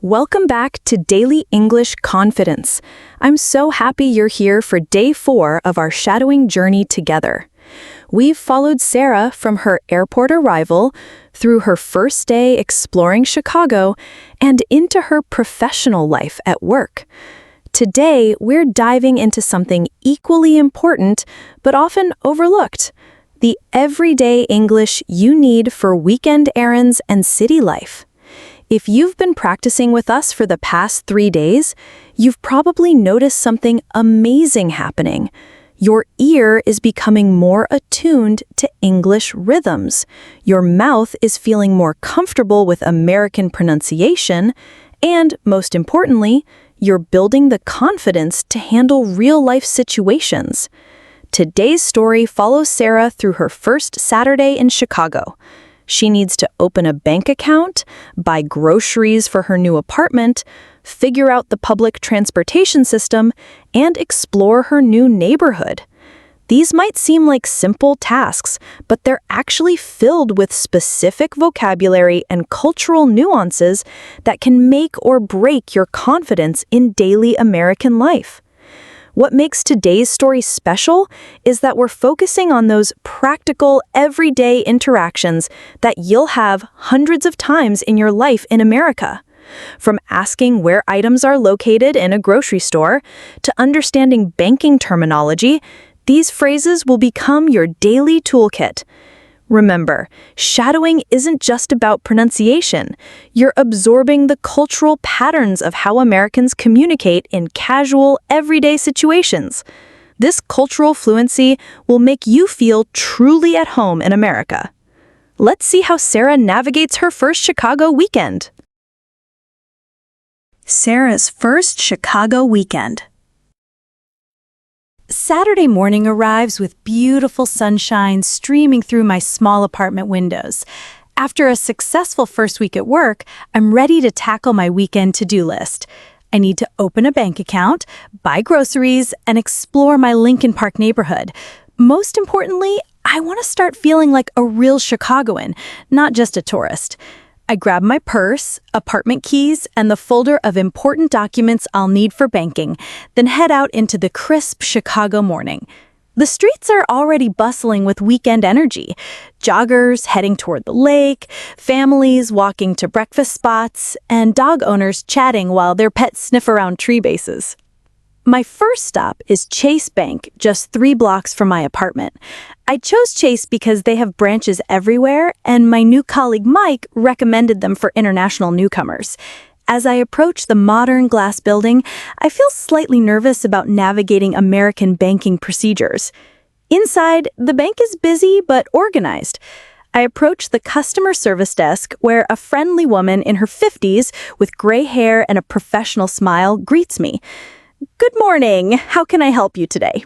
Welcome back to Daily English Confidence. I'm so happy you're here for day 4 of our shadowing journey together. We've followed Sarah from her airport arrival, through her first day exploring Chicago, and into her professional life at work. Today, we're diving into something equally important, but often overlooked: the everyday English you need for weekend errands and city life. If you've been practicing with us for the past 3 days, you've probably noticed something amazing happening. Your ear is becoming more attuned to English rhythms. Your mouth is feeling more comfortable with American pronunciation, and most importantly, you're building the confidence to handle real-life situations. Today's story follows Sarah through her first Saturday in Chicago. She needs to open a bank account, buy groceries for her new apartment, figure out the public transportation system, and explore her new neighborhood. These might seem like simple tasks, but they're actually filled with specific vocabulary and cultural nuances that can make or break your confidence in daily American life. What makes today's story special is that we're focusing on those practical, everyday interactions that you'll have hundreds of times in your life in America. From asking where items are located in a grocery store to understanding banking terminology, these phrases will become your daily toolkit. Remember, shadowing isn't just about pronunciation. You're absorbing the cultural patterns of how Americans communicate in casual, everyday situations. This cultural fluency will make you feel truly at home in America. Let's see how Sarah navigates her first Chicago weekend. Sarah's first Chicago weekend. Saturday morning arrives with beautiful sunshine streaming through my small apartment windows. After a successful first week at work, I'm ready to tackle my weekend to-do list. I need to open a bank account, buy groceries, and explore my Lincoln Park neighborhood. Most importantly, I want to start feeling like a real Chicagoan, not just a tourist. I grab my purse, apartment keys, and the folder of important documents I'll need for banking, then head out into the crisp Chicago morning. The streets are already bustling with weekend energy. Joggers heading toward the lake, families walking to breakfast spots, and dog owners chatting while their pets sniff around tree bases. My first stop is Chase Bank, just 3 blocks from my apartment. I chose Chase because they have branches everywhere, and my new colleague Mike recommended them for international newcomers. As I approach the modern glass building, I feel slightly nervous about navigating American banking procedures. Inside, the bank is busy but organized. I approach the customer service desk where a friendly woman in her 50s with gray hair and a professional smile greets me. "Good morning. How can I help you today?"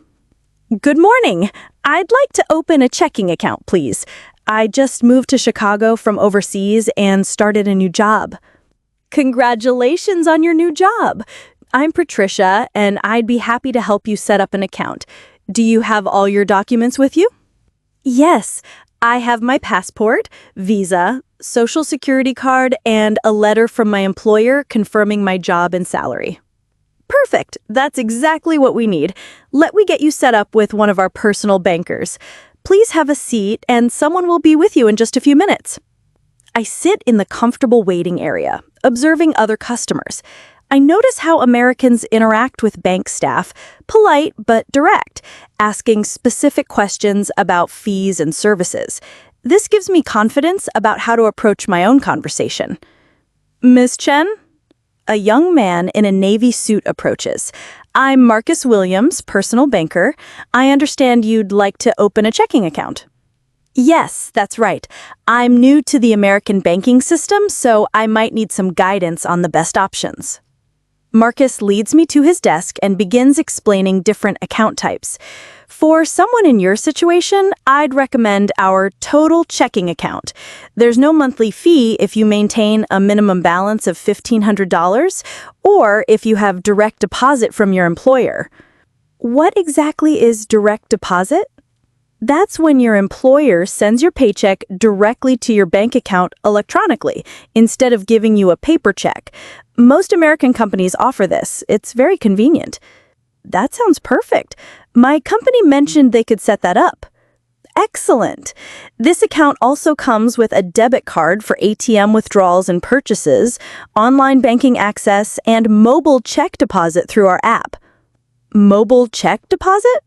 "Good morning. I'd like to open a checking account, please. I just moved to Chicago from overseas and started a new job." "Congratulations on your new job. I'm Patricia, and I'd be happy to help you set up an account. Do you have all your documents with you?" "Yes. I have my passport, visa, social security card, and a letter from my employer confirming my job and salary." "Perfect. That's exactly what we need. Let me get you set up with one of our personal bankers. Please have a seat, and someone will be with you in just a few minutes." I sit in the comfortable waiting area, observing other customers. I notice how Americans interact with bank staff, polite but direct, asking specific questions about fees and services. This gives me confidence about how to approach my own conversation. "Ms. Chen?" A young man in a navy suit approaches. "I'm Marcus Williams, personal banker. I understand you'd like to open a checking account." "Yes, that's right. I'm new to the American banking system, so I might need some guidance on the best options." Marcus leads me to his desk and begins explaining different account types. "For someone in your situation, I'd recommend our total checking account. There's no monthly fee if you maintain a minimum balance of $1,500 or if you have direct deposit from your employer." "What exactly is direct deposit?" That's when your employer sends your paycheck directly to your bank account electronically, instead of giving you a paper check. Most American companies offer this. It's very convenient. That sounds perfect. My company mentioned they could set that up. Excellent. This account also comes with a debit card for ATM withdrawals and purchases, online banking access, and mobile check deposit through our app. Mobile check deposit?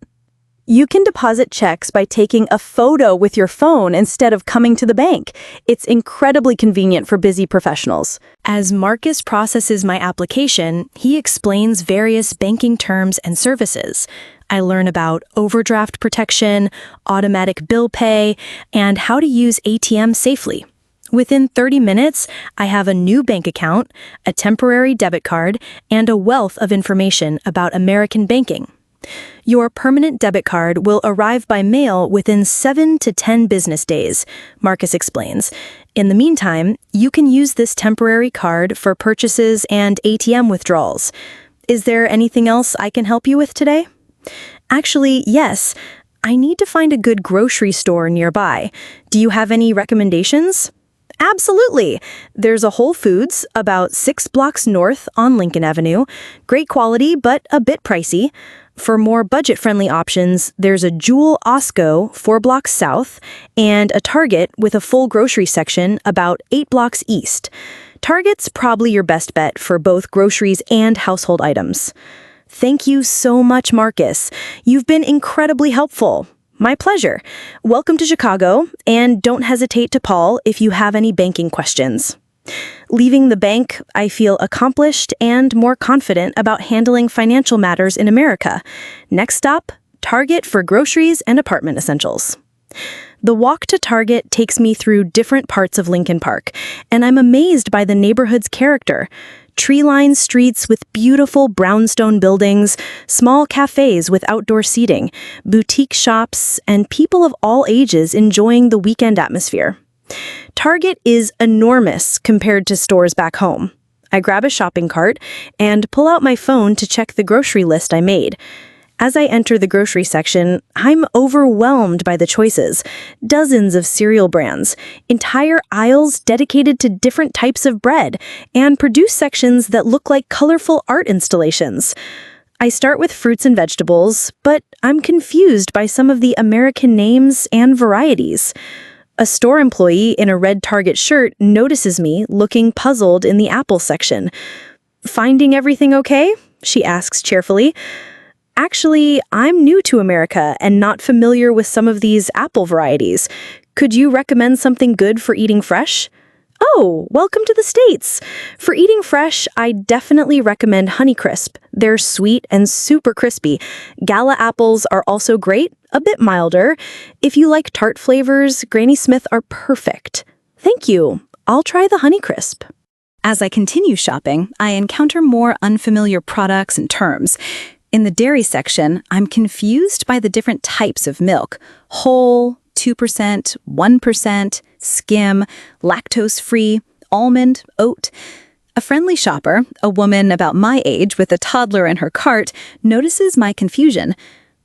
You can deposit checks by taking a photo with your phone instead of coming to the bank. It's incredibly convenient for busy professionals. As Marcus processes my application, he explains various banking terms and services. I learn about overdraft protection, automatic bill pay, and how to use ATM safely. Within 30 minutes, I have a new bank account, a temporary debit card, and a wealth of information about American banking. Your permanent debit card will arrive by mail within 7 to 10 business days, Marcus explains. In the meantime, you can use this temporary card for purchases and ATM withdrawals. Is there anything else I can help you with today? Actually, yes. I need to find a good grocery store nearby. Do you have any recommendations? Absolutely. There's a Whole Foods about 6 blocks north on Lincoln Avenue. Great quality, but a bit pricey. For more budget-friendly options, there's a Jewel Osco 4 blocks south and a Target with a full grocery section about 8 blocks east. Target's probably your best bet for both groceries and household items. Thank you so much, Marcus. You've been incredibly helpful. My pleasure. Welcome to Chicago, and don't hesitate to call if you have any banking questions. Leaving the bank, I feel accomplished and more confident about handling financial matters in America. Next stop, Target for groceries and apartment essentials. The walk to Target takes me through different parts of Lincoln Park, and I'm amazed by the neighborhood's character. Tree-lined streets with beautiful brownstone buildings, small cafes with outdoor seating, boutique shops, and people of all ages enjoying the weekend atmosphere. Target is enormous compared to stores back home. I grab a shopping cart and pull out my phone to check the grocery list I made. As I enter the grocery section, I'm overwhelmed by the choices. Dozens of cereal brands, entire aisles dedicated to different types of bread, and produce sections that look like colorful art installations. I start with fruits and vegetables, but I'm confused by some of the American names and varieties. A store employee in a red Target shirt notices me looking puzzled in the apple section. "Finding everything okay?" she asks cheerfully. "Actually, I'm new to America and not familiar with some of these apple varieties. Could you recommend something good for eating fresh?" "Oh, welcome to the States. For eating fresh, I definitely recommend Honeycrisp. They're sweet and super crispy. Gala apples are also great, a bit milder. If you like tart flavors, Granny Smith are perfect." "Thank you. I'll try the Honeycrisp." As I continue shopping, I encounter more unfamiliar products and terms. In the dairy section, I'm confused by the different types of milk: whole, 2%, 1%, skim, lactose-free, almond, oat. A friendly shopper, a woman about my age with a toddler in her cart, notices my confusion.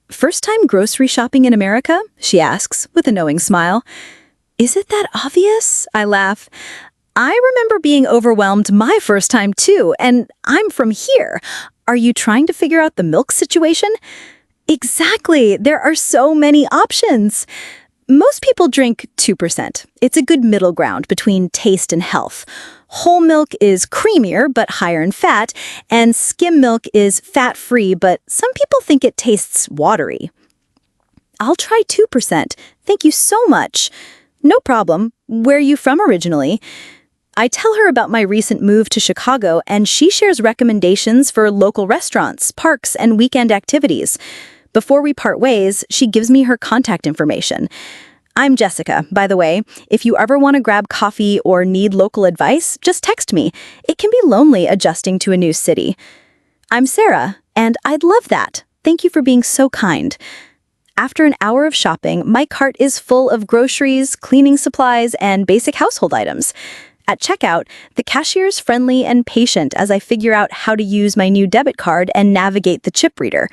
"First time grocery shopping in America?" she asks with a knowing smile. "Is it that obvious?" I laugh. "I remember being overwhelmed my first time too, and I'm from here. Are you trying to figure out the milk situation?" "Exactly. There are so many options." Most people drink 2%. It's a good middle ground between taste and health. Whole milk is creamier but higher in fat, and skim milk is fat-free, but some people think it tastes watery. "I'll try 2%. Thank you so much." "No problem. Where are you from originally?" I tell her about my recent move to Chicago, and she shares recommendations for local restaurants, parks, and weekend activities. Before we part ways, she gives me her contact information. "I'm Jessica, by the way. If you ever want to grab coffee or need local advice, just text me. It can be lonely adjusting to a new city." "I'm Sarah, and I'd love that. Thank you for being so kind." After an hour of shopping, my cart is full of groceries, cleaning supplies, and basic household items. At checkout, the cashier's friendly and patient as I figure out how to use my new debit card and navigate the chip reader.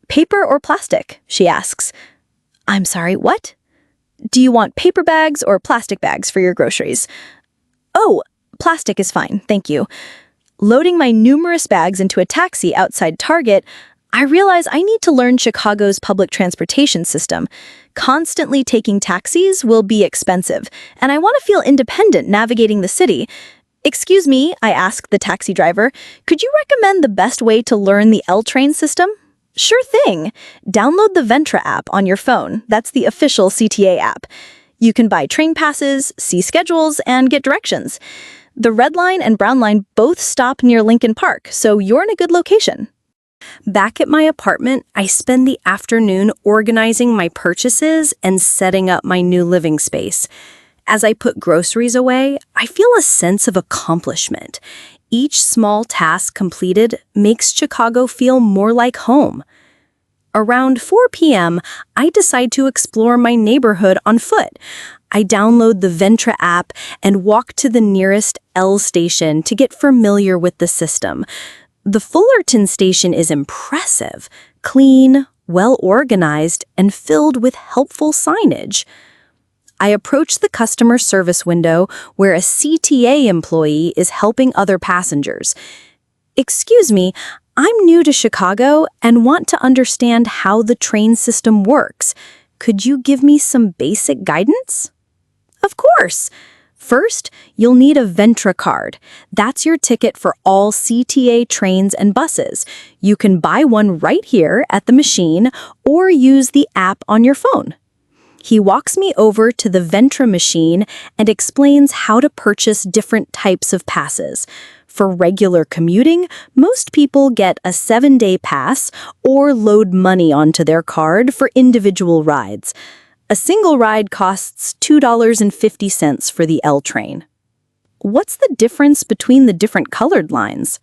"Paper or plastic?" she asks. I'm sorry, what? Do you want paper bags or plastic bags for your groceries? Oh, plastic is fine, thank you. Loading my numerous bags into a taxi outside Target, I realize I need to learn Chicago's public transportation system. Constantly taking taxis will be expensive, and I want to feel independent navigating the city. Excuse me, I asked the taxi driver, could you recommend the best way to learn the L train system? Sure thing. Download the Ventra app on your phone. That's the official CTA app. You can buy train passes, see schedules, and get directions. The Red Line and Brown Line both stop near Lincoln Park, so you're in a good location. Back at my apartment, I spend the afternoon organizing my purchases and setting up my new living space. As I put groceries away, I feel a sense of accomplishment. Each small task completed makes Chicago feel more like home. Around 4 p.m., I decide to explore my neighborhood on foot. I download the Ventra app and walk to the nearest L station to get familiar with the system. The Fullerton station is impressive, clean, well-organized, and filled with helpful signage. I approach the customer service window where a CTA employee is helping other passengers. Excuse me, I'm new to Chicago and want to understand how the train system works. Could you give me some basic guidance? Of course. First, you'll need a Ventra card. That's your ticket for all CTA trains and buses. You can buy one right here at the machine or use the app on your phone. He walks me over to the Ventra machine and explains how to purchase different types of passes. For regular commuting, most people get a 7-day pass or load money onto their card for individual rides. A single ride costs $2.50 for the L train. What's the difference between the different colored lines?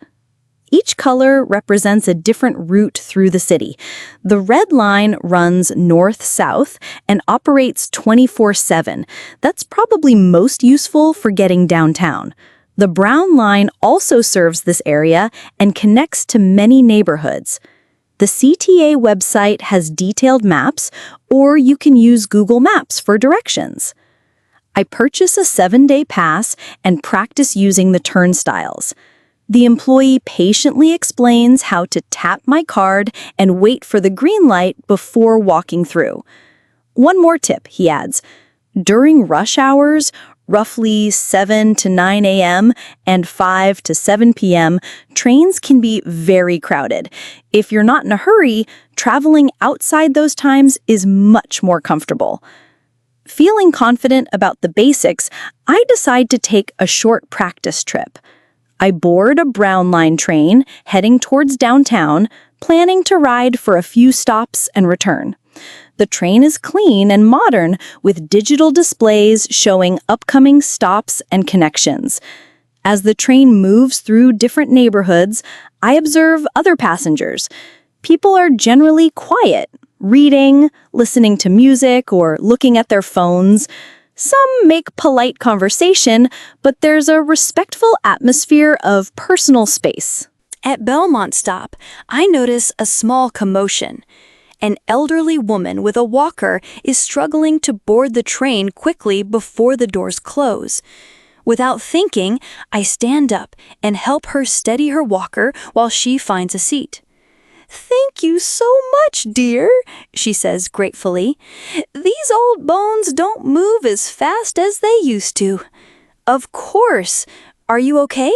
Each color represents a different route through the city. The red line runs north-south and operates 24/7. That's probably most useful for getting downtown. The brown line also serves this area and connects to many neighborhoods. The CTA website has detailed maps, or you can use Google Maps for directions. I purchase a 7-day pass and practice using the turnstiles. The employee patiently explains how to tap my card and wait for the green light before walking through. One more tip, he adds. During rush hours, roughly 7 to 9 a.m. and 5 to 7 p.m., trains can be very crowded. If you're not in a hurry, traveling outside those times is much more comfortable. Feeling confident about the basics, I decide to take a short practice trip. I board a Brown Line train heading towards downtown, planning to ride for a few stops and return. The train is clean and modern with digital displays showing upcoming stops and connections. As the train moves through different neighborhoods, I observe other passengers. People are generally quiet, reading, listening to music, or looking at their phones. Some make polite conversation, but there's a respectful atmosphere of personal space. At Belmont Stop, I notice a small commotion. An elderly woman with a walker is struggling to board the train quickly before the doors close. Without thinking, I stand up and help her steady her walker while she finds a seat. "Thank you so much, dear," she says gratefully. "These old bones don't move as fast as they used to." "Of course. Are you okay?"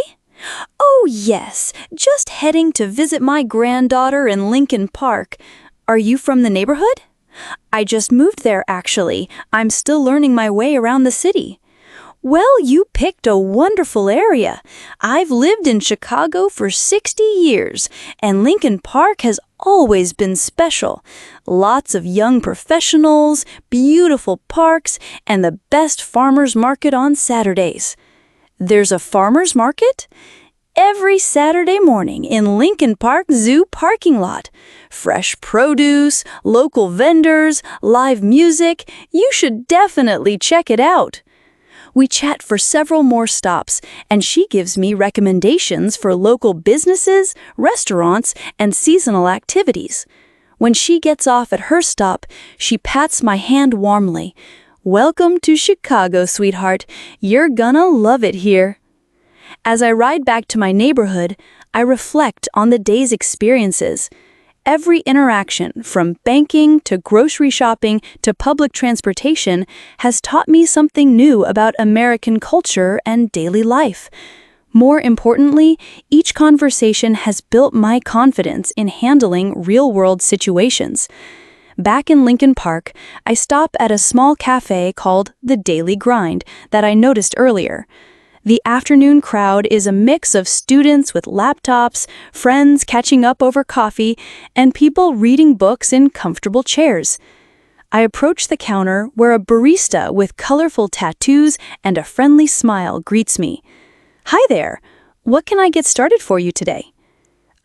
"Oh, yes. Just heading to visit my granddaughter in Lincoln Park. Are you from the neighborhood?" "I just moved there, actually. I'm still learning my way around the city." "Well, you picked a wonderful area. I've lived in Chicago for 60 years, and Lincoln Park has always been special. Lots of young professionals, beautiful parks, and the best farmers market on Saturdays." "There's a farmers market?" "Every Saturday morning in Lincoln Park Zoo parking lot. Fresh produce, local vendors, live music. You should definitely check it out." We chat for several more stops, and she gives me recommendations for local businesses, restaurants, and seasonal activities. When she gets off at her stop, she pats my hand warmly. "Welcome to Chicago, sweetheart. You're gonna love it here." As I ride back to my neighborhood, I reflect on the day's experiences. Every interaction, from banking to grocery shopping to public transportation, has taught me something new about American culture and daily life. More importantly, each conversation has built my confidence in handling real-world situations. Back in Lincoln Park, I stop at a small cafe called The Daily Grind that I noticed earlier. The afternoon crowd is a mix of students with laptops, friends catching up over coffee, and people reading books in comfortable chairs. I approach the counter where a barista with colorful tattoos and a friendly smile greets me. "Hi there. What can I get started for you today?"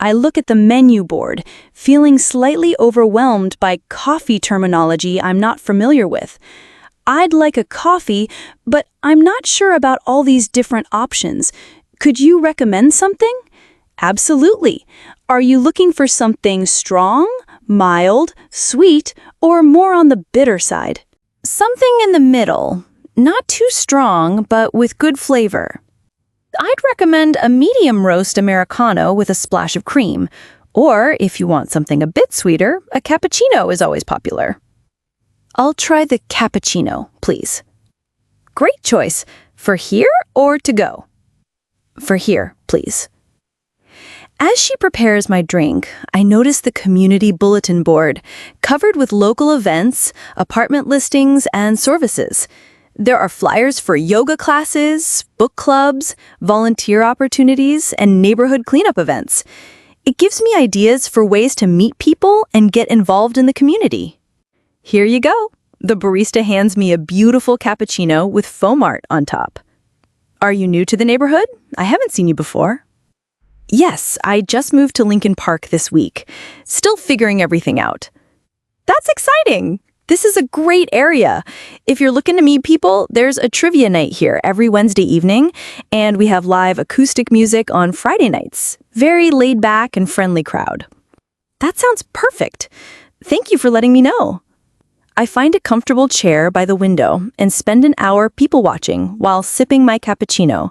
I look at the menu board, feeling slightly overwhelmed by coffee terminology I'm not familiar with. I'd like a coffee, but I'm not sure about all these different options. Could you recommend something? Absolutely. Are you looking for something strong, mild, sweet, or more on the bitter side? Something in the middle. Not too strong, but with good flavor. I'd recommend a medium roast Americano with a splash of cream. Or, if you want something a bit sweeter, a cappuccino is always popular. I'll try the cappuccino, please. Great choice. For here or to go? For here, please. As she prepares my drink, I notice the community bulletin board, covered with local events, apartment listings, and services. There are flyers for yoga classes, book clubs, volunteer opportunities, and neighborhood cleanup events. It gives me ideas for ways to meet people and get involved in the community. Here you go. The barista hands me a beautiful cappuccino with foam art on top. Are you new to the neighborhood? I haven't seen you before. Yes, I just moved to Lincoln Park this week. Still figuring everything out. That's exciting! This is a great area. If you're looking to meet people, there's a trivia night here every Wednesday evening, and we have live acoustic music on Friday nights. Very laid back and friendly crowd. That sounds perfect. Thank you for letting me know. I find a comfortable chair by the window and spend an hour people watching while sipping my cappuccino.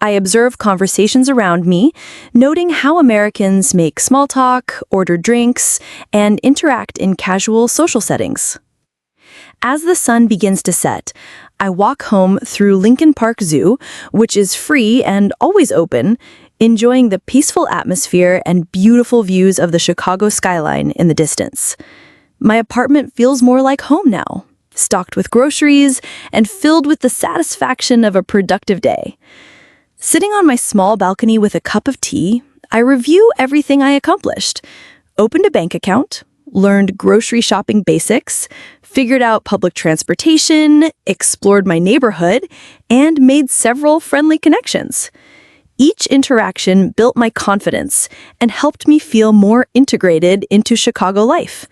I observe conversations around me, noting how Americans make small talk, order drinks, and interact in casual social settings. As the sun begins to set, I walk home through Lincoln Park Zoo, which is free and always open, enjoying the peaceful atmosphere and beautiful views of the Chicago skyline in the distance. My apartment feels more like home now, stocked with groceries and filled with the satisfaction of a productive day. Sitting on my small balcony with a cup of tea, I review everything I accomplished. Opened a bank account, learned grocery shopping basics, figured out public transportation, explored my neighborhood, and made several friendly connections. Each interaction built my confidence and helped me feel more integrated into Chicago life.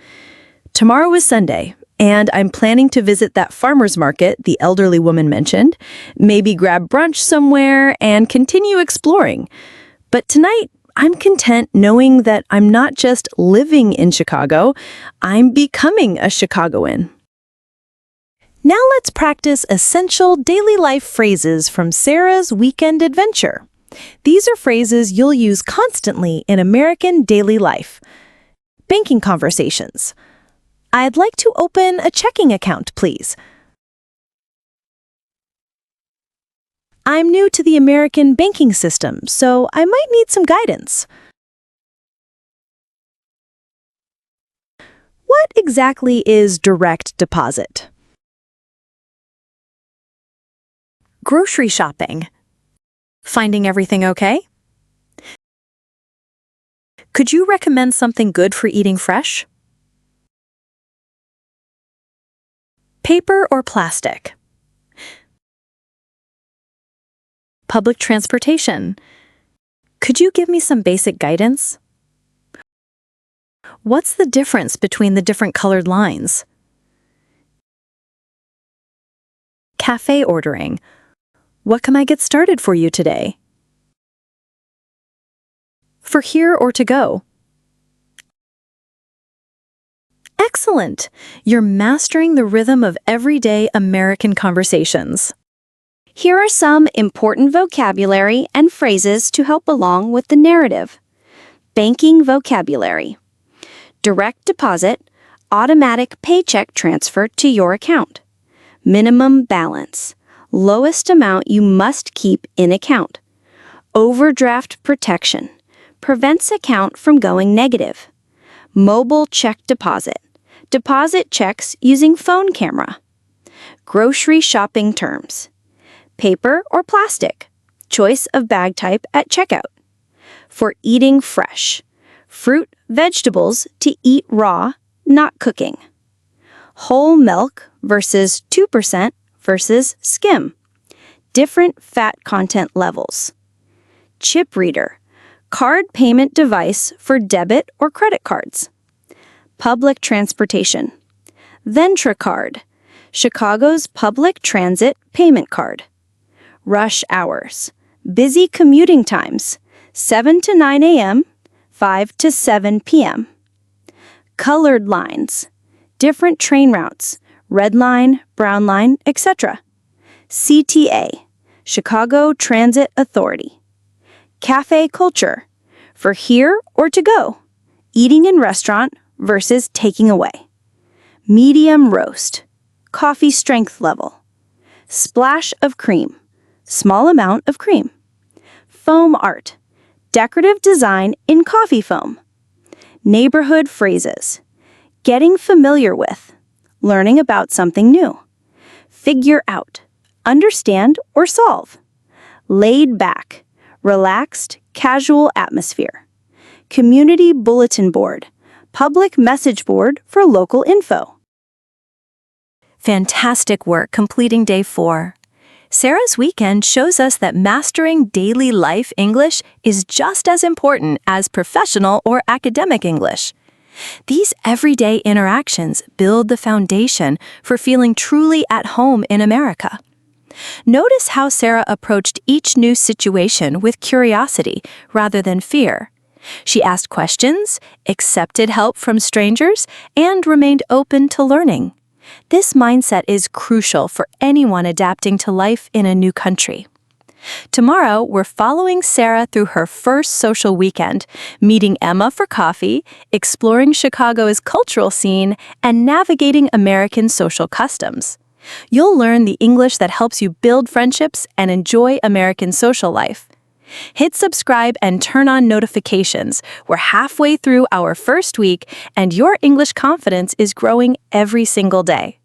Tomorrow is Sunday, and I'm planning to visit that farmer's market the elderly woman mentioned, maybe grab brunch somewhere, and continue exploring. But tonight, I'm content knowing that I'm not just living in Chicago, I'm becoming a Chicagoan. Now let's practice essential daily life phrases from Sarah's Weekend Adventure. These are phrases you'll use constantly in American daily life. Banking conversations. I'd like to open a checking account, please. I'm new to the American banking system, so I might need some guidance. What exactly is direct deposit? Grocery shopping. Finding everything okay? Could you recommend something good for eating fresh? Paper or plastic? Public transportation. Could you give me some basic guidance? What's the difference between the different colored lines? Cafe ordering. What can I get started for you today? For here or to go? Excellent! You're mastering the rhythm of everyday American conversations. Here are some important vocabulary and phrases to help along with the narrative. Banking vocabulary. Direct deposit, automatic paycheck transfer to your account. Minimum balance, lowest amount you must keep in account. Overdraft protection, prevents account from going negative. Mobile check deposit, deposit checks using phone camera. Grocery shopping terms. Paper or plastic, choice of bag type at checkout. For eating fresh, fruit, vegetables to eat raw, not cooking. Whole milk versus 2% versus skim. Different fat content levels. Chip reader, card payment device for debit or credit cards. Public transportation. Ventra card, Chicago's public transit payment card. Rush hours, busy commuting times, 7 to 9 a.m., 5 to 7 p.m. Colored lines, different train routes, red line, brown line, etc. CTA, Chicago Transit Authority. Cafe culture, for here or to go, eating in restaurant versus taking away. Medium roast, coffee strength level. Splash of cream, small amount of cream. Foam art, decorative design in coffee foam. Neighborhood phrases, getting familiar with, learning about something new. Figure out, understand or solve. Laid back, relaxed, casual atmosphere. Community bulletin board, public message board for local info. Fantastic work completing day 4. Sarah's weekend shows us that mastering daily life English is just as important as professional or academic English. These everyday interactions build the foundation for feeling truly at home in America. Notice how Sarah approached each new situation with curiosity rather than fear. She asked questions, accepted help from strangers, and remained open to learning. This mindset is crucial for anyone adapting to life in a new country. Tomorrow, we're following Sarah through her first social weekend, meeting Emma for coffee, exploring Chicago's cultural scene, and navigating American social customs. You'll learn the English that helps you build friendships and enjoy American social life. Hit subscribe and turn on notifications. We're halfway through our first week, and your English confidence is growing every single day.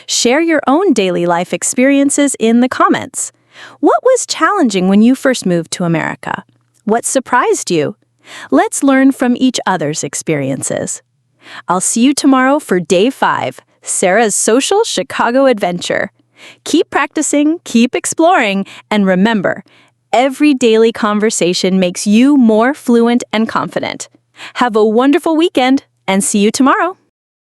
Share your own daily life experiences in the comments. What was challenging when you first moved to America? What surprised you? Let's learn from each other's experiences. I'll see you tomorrow for day 5, Sarah's social Chicago adventure. Keep practicing, keep exploring, and remember, every daily conversation makes you more fluent and confident. Have a wonderful weekend, and see you tomorrow.